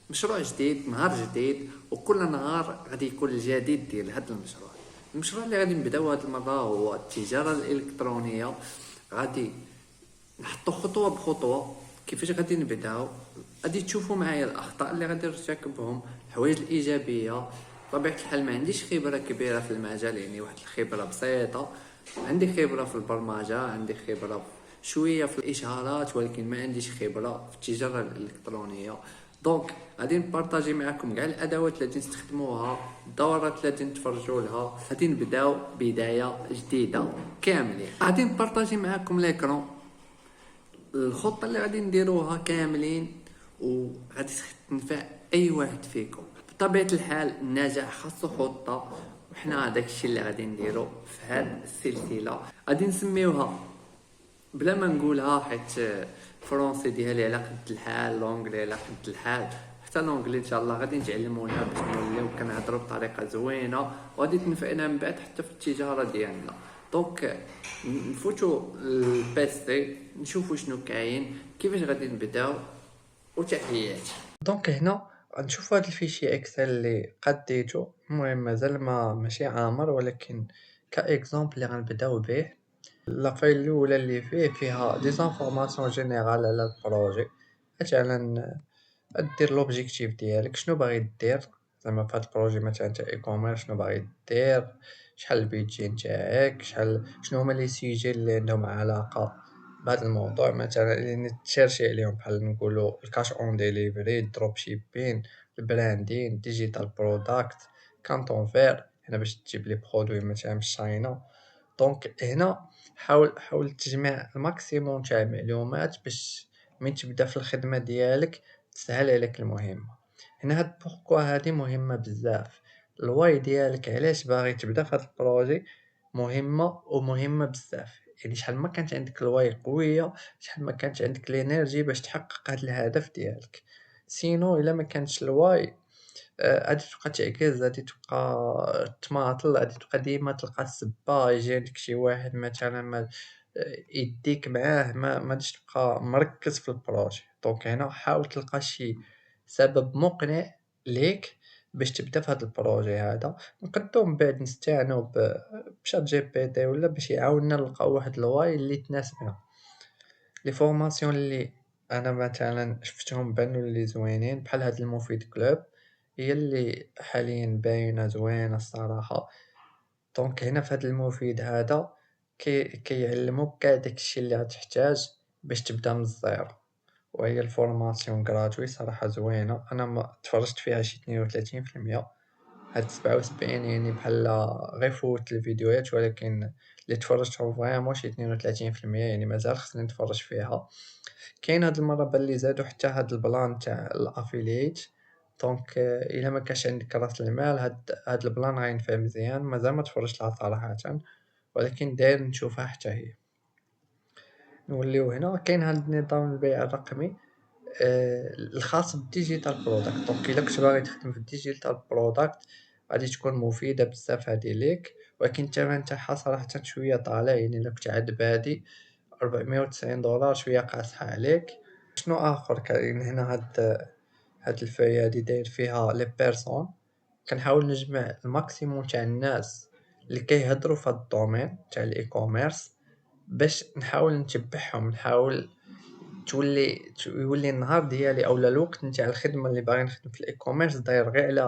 مشروع جديد، نهار جديد، وكل نهار غادي يكون الجديد ديال هذا المشروع اللي غادي نبداو هذه المره هو التجاره الالكترونيه. غادي نحطو خطوه بخطوه كيفاش غادي نبداو. غادي تشوفوا معايا الاخطاء اللي غادي نرتكبهم، الحوايج الايجابيه. بطبيعه الحال ما عنديش خبره كبيره في المجال، يعني واحد الخبره بسيطه. عندي خبره في البرمجه، عندي خبره شويه في الاشارات، ولكن ما عنديش خبره في التجاره الالكترونيه. دونك غادي نبارطاجي معكم كاع الادوات اللي غادي نستخدموها، الدورات اللي غادي نتفرجوا لها. غادي نبداو بدايه جديده كاملين. غادي نبارطاجي معكم ليكرون الخطه اللي غادي نديروها كاملين، وغادي تنفع اي واحد فيكم. بطبيعه الحال النجاح خاصو خطه، وحنا هذاك الشيء اللي غادي نديرو في هذه السلسله. غادي نسميوها بلا ما نقولها، حيت الفرونسي ديالي على قد الحال، لونجلي على قد الحال. حتى لونجلي ان شاء الله غادي نتعلموها باش نوليو كنهضروا بطريقه زوينه، وغادي تنفعنا من بعد حتى في التجاره ديالنا. دونك نفوتوا البيسي نشوفوا شنو كاين، كيفاش غادي نبداو، وتحياتي. دونك هنا غنشوفوا هذا الفيشي اكسل اللي قديته. المهم مازال ماشي عامر، ولكن كاكزامبل اللي غنبداو به. لافايل الاولى اللي فيها دي زانفورماسيون جينيرال على البروجي. مثلا دير لوبجيكتيف ديالك، شنو باغي دير زعما في هاد البروجي. مثلا تاع اي كوميرس شنو باغي دير، شحال البيدجي نتاعك، شنو هما لي سيجي اللي عندهم علاقه بهذا الموضوع. مثلا اللي تشيرشي عليهم بحال نقولوا الكاش اون ديليفري، دروب شيبين، البراندين، ديجيتال برودكت، كانطون فير هنا باش تجيب لي برودوي مثلا من الشاينا. دونك هنا حاول تجمع الماكسيموم تاع المعلومات باش من تبدا في الخدمه ديالك تسهل عليك المهمه. هنا هاد بوركوا هادي مهمه بزاف. الواي ديالك علاش باغي تبدا في هاد البروجي مهمه، ومهمه بزاف. يعني شحال ما كانت عندك الواي قويه، شحال ما كانت عندك الانرجي باش تحقق هاد الهدف ديالك. سينو الا ما كانش الواي، غادي تبقى تعكز، غادي تبقى تماطل، غادي تبقى ديما تلقى السبة يجي عندك شي واحد مثلا ما يديك معاه، ما غاديش تبقى مركز في البروجي. دونك هنا حاول تلقى شي سبب مقنع ليك باش تبدا في هذا البروجي هذا. نقدروا من بعد نستعانوا بشات جي بي تي ولا باش يعاوننا نلقاو واحد الواي اللي تناسبنا. لي فورماسيون اللي انا مثلا شفتهم بانوا لي زوينين بحال هاد المفيد كلوب، هي اللي حاليا باينه زوينه الصراحه. دونك هنا في هاد المفيد هذا كيعلموك كاع داكشي اللي غتحتاج باش تبدا من الزيرو. وهي الفورماسيون غراتوي صراحه زوينه، انا ما تفرجت فيها شي 32%. هاد 77 يعني بحال غير فوت الفيديوهات، ولكن اللي تفرجتهم فريمون شي 32%، يعني مازال خصني نتفرج فيها. كاين هاد المرة بان زادو حتى هاد البلان تاع الافيليت. دونك الا ما كانش عندك راس المال، هاد البلان غينفع مزيان. مازال ما تفرجت لها صراحة، ولكن داير نشوفها حتى هي. نوليو هنا كاين هاد نظام البيع الرقمي الخاص بالديجيتال برودكت. دونك الا كنت باغي تخدم في الديجيتال برودكت غادي تكون مفيدة بزاف هادي ليك، ولكن الثمن تاعها صراحة شوية طالع. يعني الا كنت عاد بادي 490 دولار شوية قاصحة عليك. شنو اخر كاين هنا؟ هاد الفاي هادي داير فيها لي بيرسون. كنحاول نجمع الماكسيموم تاع الناس اللي كيهضروا في هاد الدومين تاع الاي كوميرس باش نحاول نتبعهم. نحاول يولي النهار ديالي اولا الوقت نتاع الخدمه اللي باغي نخدم في الاي كوميرس داير غير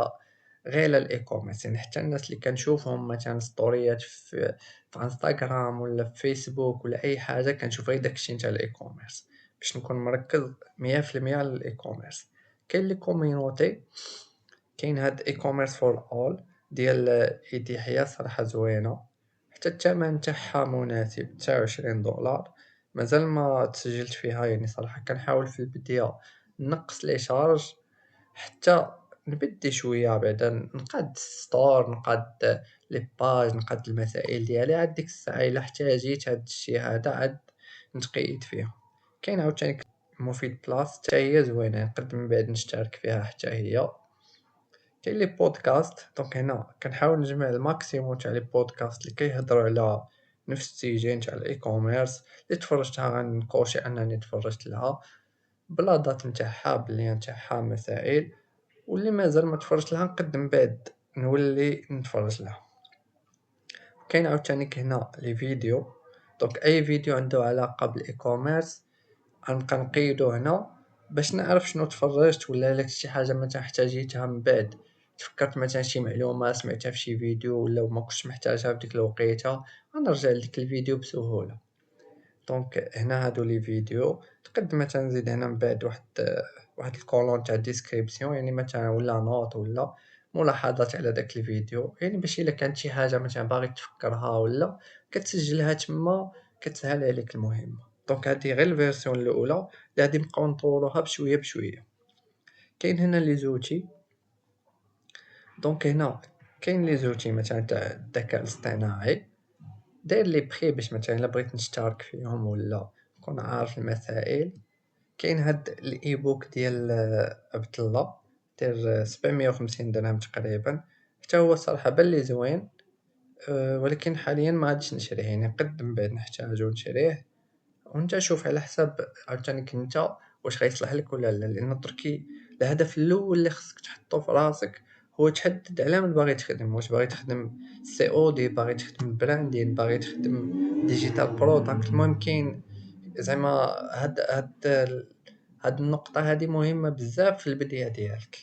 على الاي كوميرس. يعني حتى الناس اللي كنشوفهم مثلا ستوريات في انستغرام ولا في فيسبوك ولا اي حاجه، كنشوف غير داكشي نتاع الاي كوميرس باش نكون مركز 100% على الاي كوميرس. كاين لي كوميونيتي، كاين هاد اي كوميرس فور اول ديال ايدي حياة صراحه زوينه. حتى الثمن تاعها مناسب، 29 دولار. مازال ما تسجلت فيها، يعني صراحه كنحاول في البداية نقص لي شارج حتى نبدي شويه، بعدا نقاد ستور، نقاد لي باج، نقاد المسائل ديالي. عاد ديك الساعه الا احتاجيت هاد الشيء هذا عاد نتقيد فيها. كاين عاوتاني مفيد بلاس حتى هي زوينه، نقدر من بعد نشترك فيها حتى هي. كاين لي بودكاست. دونك هنا كنحاول نجمع الماكسيموم تاع لي بودكاست اللي كيهضروا على نفس السيجين تاع الاي كوميرس. اللي تفرجتها غنكوشي انني تفرجت لها بلا دات نتاعها باللي نتاعها مسائل. واللي مازال ما تفرجت لها نقد من بعد نولي نتفرج لها. كاين عاوتاني هنا لي فيديو، دونك اي فيديو عنده علاقه بالاي كوميرس غنبقى نقيدو هنا باش نعرف شنو تفرجت، ولا الا شي حاجه مثلا احتاجيتها من بعد، تفكرت مثلا شي معلومه سمعتها في شي فيديو ولا ما كنتش محتاجها في ديك الوقيته، غنرجع لديك الفيديو بسهوله. دونك هنا هادو لي فيديو تقد مثلا نزيد هنا من بعد واحد الكولون تاع ديسكريبسيون، يعني مثلا ولا نوت ولا ملاحظات على داك الفيديو، يعني باش الا كانت شي حاجه مثلا باغي تفكرها ولا كتسجلها تما كتسهل عليك المهمه. دونك هادي غير الفيرسيون الاولى اللي غادي نبقاو نطوروها بشويه بشويه. كاين هنا لي زوتي، دونك هنا كاين لي زوتي مثلا تاع الذكاء الاصطناعي، داير لي بخي باش مثلا الا بغيت نشترك فيهم ولا نكون عارف المسائل. كاين هاد الاي بوك ديال عبد الله داير 750 درهم تقريبا، حتى هو صراحه بان لي زوين. ولكن حاليا ما غاديش نشريه، يعني قد من بعد نحتاجو نشريه. وانت شوف على حساب عاوتاني انت واش غيصلح لك ولا لا، لان التركي الهدف الاول اللي خصك تحطو في راسك هو تحدد على من باغي تخدم، واش باغي تخدم سي او دي، باغي تخدم براندين، باغي تخدم ديجيتال برودكت. المهم كاين زعما هاد النقطة هادي مهمة بزاف في البداية ديالك.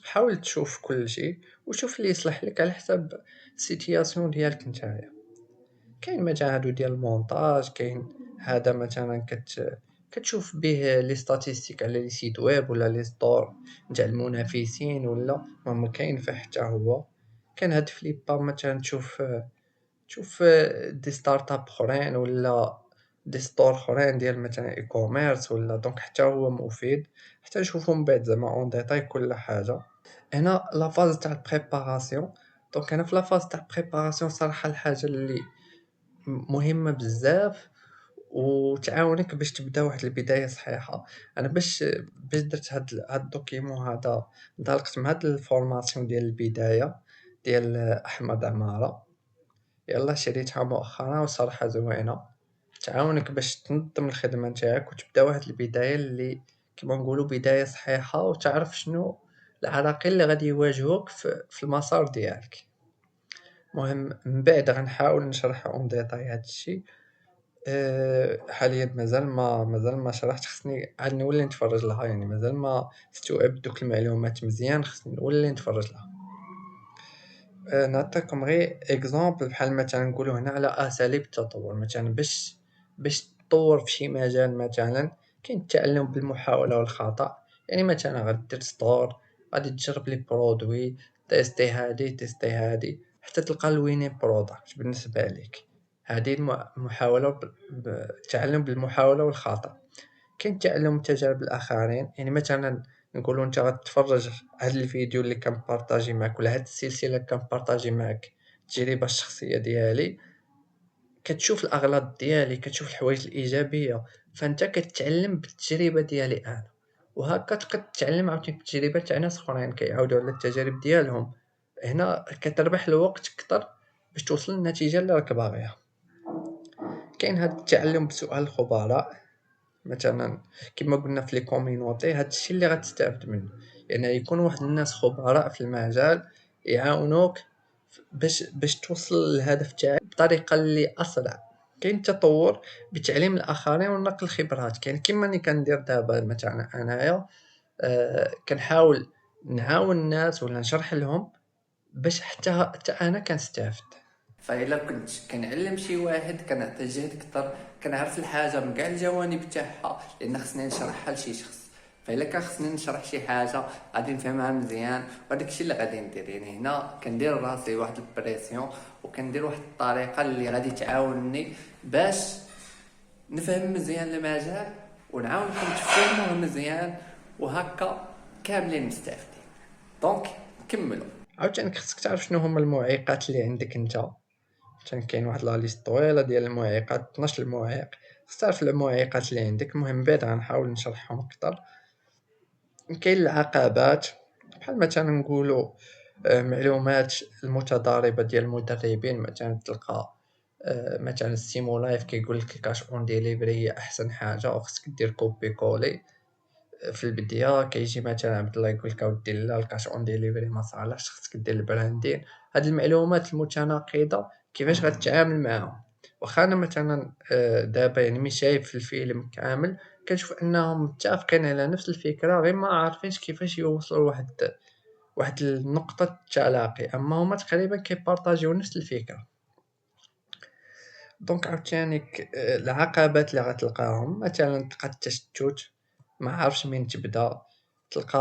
حاول تشوف كل شيء وشوف اللي يصلح لك على حساب السيتياسيون ديالك نتايا. كاين مثلا هادو ديال المونتاج، كاين هذا مثلا كتشوف به لي ستاتيستيك على لي سيت ويب ولا لي ستور نتاع المنافسين، ولا المهم كاين فيه حتى هو. كاين هاد فليبا مثلا تشوف دي ستارت اب اخرين ولا دي ستور اخرين ديال مثلا اي كوميرس ولا، دونك حتى هو مفيد حتى نشوفو من بعد زعما اون ديتاي كل حاجه. هنا لا فاز تاع البريباراسيون، دونك انا في لا فاز تاع البريباراسيون صراحه الحاجه اللي مهمه بزاف وتعاونك باش تبدا واحد البدايه صحيحه. انا باش درت هاد الدوكيمون هذا، انطلقت مع هاد الفورماسيون ديال البدايه ديال احمد عماره، يلا شريتها مؤخرا وصراحه زوينه، تعاونك باش تنظم الخدمه نتاعك وتبدا واحد البدايه اللي كما نقولوا بدايه صحيحه، وتعرف شنو العراقيل اللي غادي يواجهوك في المسار ديالك. مهم من بعد غنحاول نشرح اون ديتاي هذا الشيء. حاليا مازال ما شرحت، خصني عاد نولي نتفرج لها، يعني مازال ما استوعبت دوك المعلومات مزيان، خصني نولي نتفرج لها. نعطيكم غير اكزامبل بحال مثلا نقولوا هنا على اساليب التطور، مثلا باش تطور في شي مجال مثلا كاين التعلم بالمحاوله والخطا. يعني مثلا غدير ستور، غادي تجرب لي برودوي، تيستي هادي حتى تلقى الوينين برودكت بالنسبه لك. هذه المحاوله التعلم بالمحاوله والخطا. كاين التعلم من تجارب الاخرين، يعني مثلا نقولوا انت غتفرج هاد الفيديو اللي كنبارطاجي معك ولا هاد السلسله اللي كنبارطاجي معك التجربه الشخصيه ديالي، كتشوف الاغلاط ديالي، كتشوف الحوايج الايجابيه، فانت كتعلم بالتجربه ديالي انا، وهكا تقد تتعلم عاوتاني بالتجربه تاع ناس اخرين كيعاودوا على التجارب ديالهم. هنا كتربح الوقت اكثر باش توصل للنتيجه اللي راك باغيها. كاين هاد التعلم بسؤال الخبراء، مثلا كما قلنا في لي كوميونيتي، هاد الشيء اللي غتستافد منه، يعني يكون واحد الناس خبراء في المجال يعاونوك باش توصل للهدف تاعك بطريقه اللي اسرع. كاين التطور بتعليم الاخرين ونقل الخبرات، كاين كيما راني كندير دابا مثلا انايا كنحاول نعاون الناس ولا نشرح لهم باش حتى انا كنستافد. فإلا كنت كنعلم شي واحد كنعطيه جهد كتر، كنعرف الحاجة من كاع الجوانب تاعها، لأن خصني نشرحها لشي شخص. فإلا كان خصني نشرح شي حاجة غادي نفهمها مزيان، وهداك الشي اللي غادي ندير. يعني هنا كندير راسي واحد البريسيون وكندير واحد الطريقة اللي غادي تعاونني باش نفهم مزيان المجال ونعاونكم تفهموه مزيان، وهكا كاملين مستافدين. دونك نكملوا. عاوتاني خصك تعرف شنو هما المعيقات اللي عندك انت. كاين واحد لا ليست طويله ديال المعيقات، 12 المعيق، خصك تعرف المعيقات اللي عندك. المهم بعد غنحاول نشرحهم اكثر. كاين العقبات بحال مثلا نقولوا معلومات المتضاربه ديال المدربين، مثلا تلقى مثلا ستيمو لايف كيقول لك كاش اون ديليفري هي احسن حاجه وخصك دير كوبي كولي. في البداية كيجي مثلا عبد الله يقول لك اودي لا الكاش اون ديليفري ما صالحش، خصك دير البراندين. هاد المعلومات المتناقضة كيفاش غتعامل معاهم؟ واخا انا مثلا دابا يعني مي شايف الفيلم كامل كنشوف انهم متفقين على نفس الفكرة، غير ما عارفينش كيفاش يوصلوا لواحد النقطة التلاقي، اما هما تقريبا كيبارطاجيو نفس الفكرة. دونك عاوتاني العقبات اللي غتلقاهم مثلا تلقى التشتت، ما عارفش منين تبدا، تلقى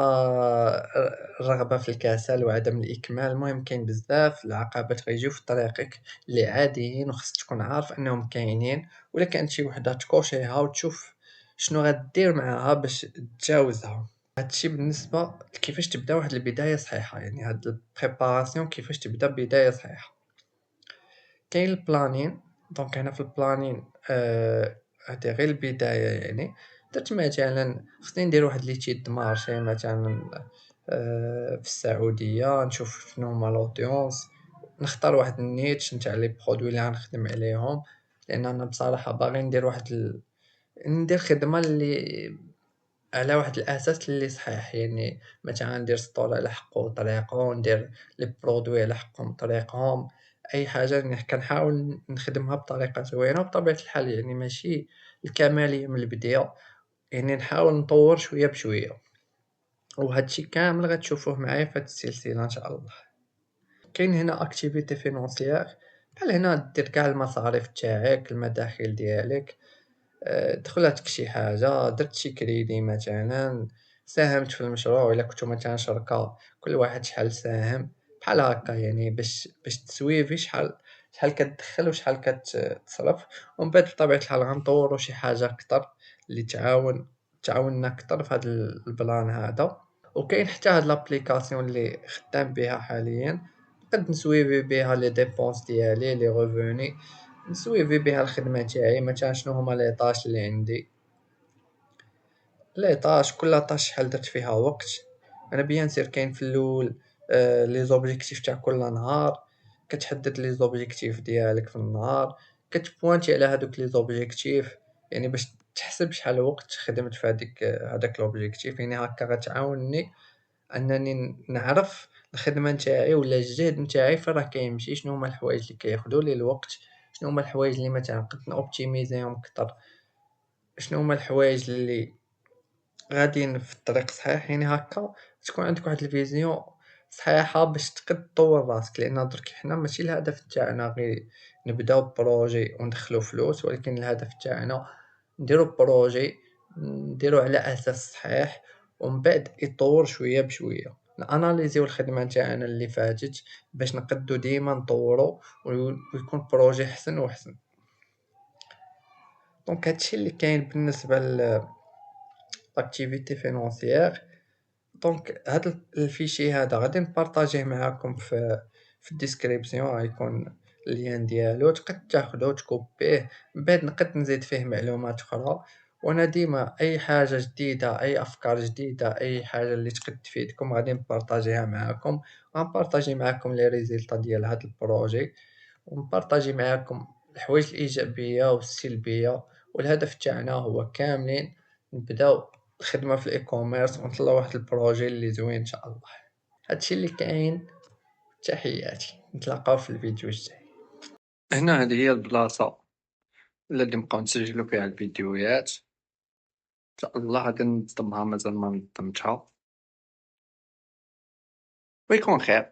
الرغبة في الكسل وعدم الإكمال. المهم كاين بزاف العقبات غيجيو في طريقك اللي عاديين وخصك تكون عارف انهم كاينين، ولا كانت شي وحدة تكوشيها وتشوف شنو غدير معاها باش تجاوزها. هادشي بالنسبة كيفاش تبدا واحد البداية صحيحة، يعني هاد البريباراسيون كيفاش تبدا بداية صحيحة. كاين البلانين. دونك هنا في البلانين هادي غير البداية، يعني درت مثلا خصني ندير واحد ليتيد مارشي مثلا في السعودية، نشوف شنو هما لودونس، نختار واحد النيتش نتاع لي برودوي اللي غنخدم عليهم، لان انا بصراحة باغي ندير ندير خدمة اللي على واحد الاساس اللي صحيح، يعني مثلا ندير ستور على حقه طريقه، ندير لي برودوي على حقهم طريقهم، اي حاجه كنحاول نخدمها بطريقه زوينه. بطبيعه الحال يعني ماشي الكماليه من البدايه، يعني نحاول نطور شويه بشويه، وهادشي كامل غتشوفوه معايا في هاد السلسله ان شاء الله. كاين هنا اكتيفيتي فينونسيير، بحال هنا دير كاع المصاريف تاعك، المداخل ديالك، دخلاتك شي حاجة، درت شي كريدي مثلا، ساهمت في المشروع إلا كنتو مثلا شركة كل واحد شحال ساهم، بحال هكا يعني باش تسويفي شحال كتدخل وشحال كتصرف. ومن بعد بطبيعة الحال غنطورو شي حاجة كتر اللي تعاوننا كتر في هاد البلان هذا. وكاين حتى هاد لابليكاسيون اللي خدام بها حاليا، نقد نسويفي بها لي ديبونس ديالي لي غوفوني، نسويفي بها الخدمة تاعي، مثلا شنو هما لي طاش اللي عندي، لي طاش كل طاش شحال درت فيها وقت. انا بيان سير كاين في الاول لي زوبجيكتيف تاع كل نهار، كتحدد لي زوبجيكتيف ديالك في النهار، كتبوانتي على هادوك لي زوبجيكتيف، يعني باش تحسب شحال وقت خدمت في هداك لوبجيكتيف. يعني هكا غتعاونني انني نعرف الخدمه نتاعي ولا الجهد نتاعي فين راه كيمشي، شنو هما الحوايج اللي كياخذوا لي الوقت، شنو هما الحوايج اللي مثلا نقد نوبتيميزيهم اكثر، شنو هما الحوايج اللي غاديين في الطريق صحيح. يعني هكا تكون عندك واحد الفيزيون صحيحه باش تقد تطور راسك، لان درك حنا ماشي الهدف تاعنا غير نبداو بروجي وندخلو فلوس، ولكن الهدف تاعنا نديرو بروجي نديرو على اساس صحيح، ومن بعد يطور شويه بشويه، ناناليزيو الخدمه تاعنا اللي فاتت باش نقدو ديما نطورو ويكون بروجي حسن وحسن. دونك هادشي اللي كاين بالنسبه لاكتيفيتي فينونسيير. دونك هاد الفيشي هذا غادي نبارطاجيه معاكم في الديسكريبسيون، غيكون اللين ديالو، تقد تاخدو تكوبيه، من بعد نقد نزيد فيه معلومات اخرى. وانا ديما اي حاجه جديده، اي افكار جديده، اي حاجه اللي تقد تفيدكم غادي نبارطاجيها معاكم، غنبارطاجي معاكم لي ريزلطا ديال هاد البروجي، ونبارطاجي معاكم الحوايج الايجابيه والسلبيه. والهدف تاعنا هو كاملين نبداو الخدمة في الاي كوميرس ونطلعو واحد البروجي اللي زوين ان شاء الله. هادشي اللي كاين، تحياتي، نتلاقاو في الفيديو الجاي. هنا هذه هي البلاصة اللي غادي نبقاو نسجلو فيها الفيديوهات، ان شاء الله غادي ننظمها، مازال ما نظمتها ويكون خير.